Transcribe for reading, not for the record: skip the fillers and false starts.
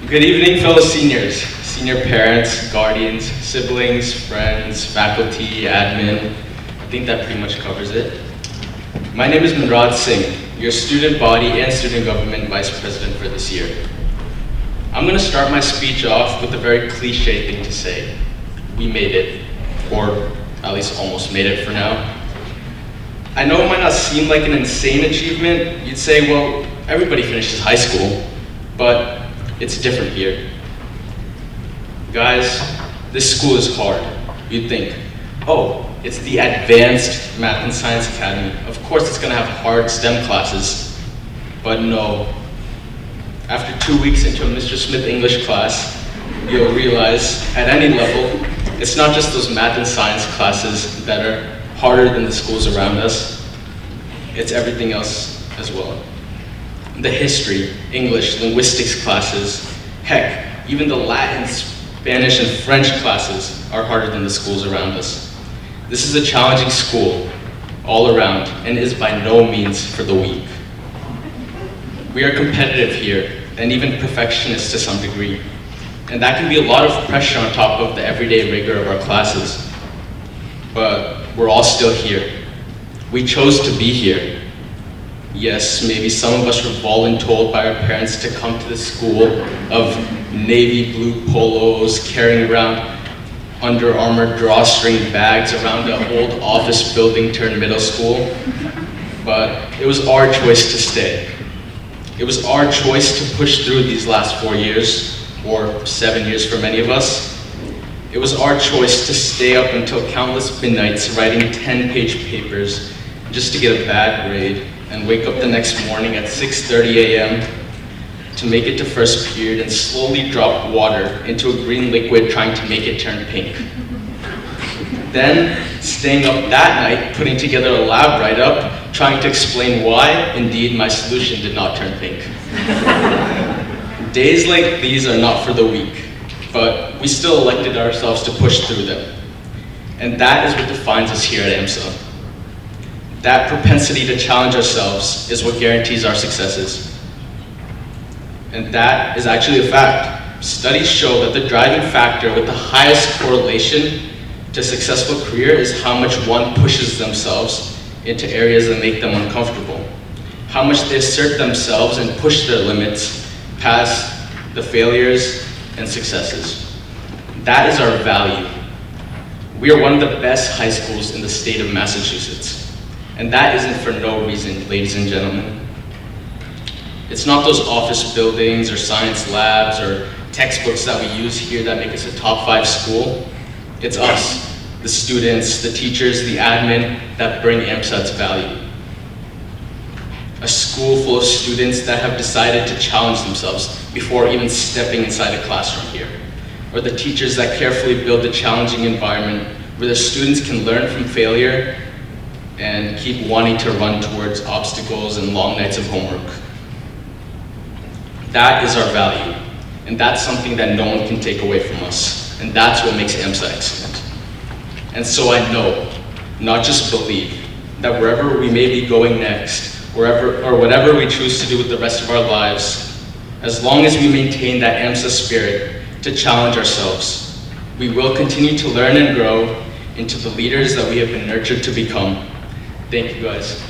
Good evening, fellow seniors, senior parents, guardians, siblings, friends, faculty, admin. I think that pretty much covers it. My name is Manraj Singh, your student body and student government vice president for this year. I'm going to start my speech off with a very cliche thing to say. We made it, or at least almost made it for now. I know it might not seem like an insane achievement. You'd say, well, everybody finishes high school, but it's different here. Guys, this school is hard. You'd think, oh, it's the Advanced Math and Science Academy. Of course it's gonna have hard STEM classes. But no. After 2 weeks into a Mr. Smith English class, you'll realize at any level, it's not just those math and science classes that are harder than the schools around us. It's everything else as well. The history, English, linguistics classes, heck, even the Latin, Spanish, and French classes are harder than the schools around us. This is a challenging school all around and is by no means for the weak. We are competitive here and even perfectionist to some degree. And that can be a lot of pressure on top of the everyday rigor of our classes. But we're all still here. We chose to be here. Yes, maybe some of us were voluntold by our parents to come to the school of navy blue polos, carrying around Under Armour drawstring bags around an old office building turned middle school. But it was our choice to stay. It was our choice to push through these last 4 years, or 7 years for many of us. It was our choice to stay up until countless midnights writing 10-page papers just to get a bad grade and wake up the next morning at 6:30 a.m. to make it to first period and slowly drop water into a green liquid trying to make it turn pink. Then, staying up that night, putting together a lab write-up, trying to explain why, indeed, my solution did not turn pink. Days like these are not for the weak, but we still elected ourselves to push through them. And that is what defines us here at AMSA. That propensity to challenge ourselves is what guarantees our successes. And that is actually a fact. Studies show that the driving factor with the highest correlation to a successful career is how much one pushes themselves into areas that make them uncomfortable. How much they assert themselves and push their limits past the failures and successes. That is our value. We are one of the best high schools in the state of Massachusetts. And that isn't for no reason, ladies and gentlemen. It's not those office buildings or science labs or textbooks that we use here that make us a top 5 school. It's us, the students, the teachers, the admin that bring AMSA its value. A school full of students that have decided to challenge themselves before even stepping inside a classroom here. Or the teachers that carefully build a challenging environment where the students can learn from failure and keep wanting to run towards obstacles and long nights of homework. That is our value, and that's something that no one can take away from us, and that's what makes AMSA excellent. And so I know, not just believe, that wherever we may be going next, whatever we choose to do with the rest of our lives, as long as we maintain that AMSA spirit to challenge ourselves, we will continue to learn and grow into the leaders that we have been nurtured to become. Thank you, guys.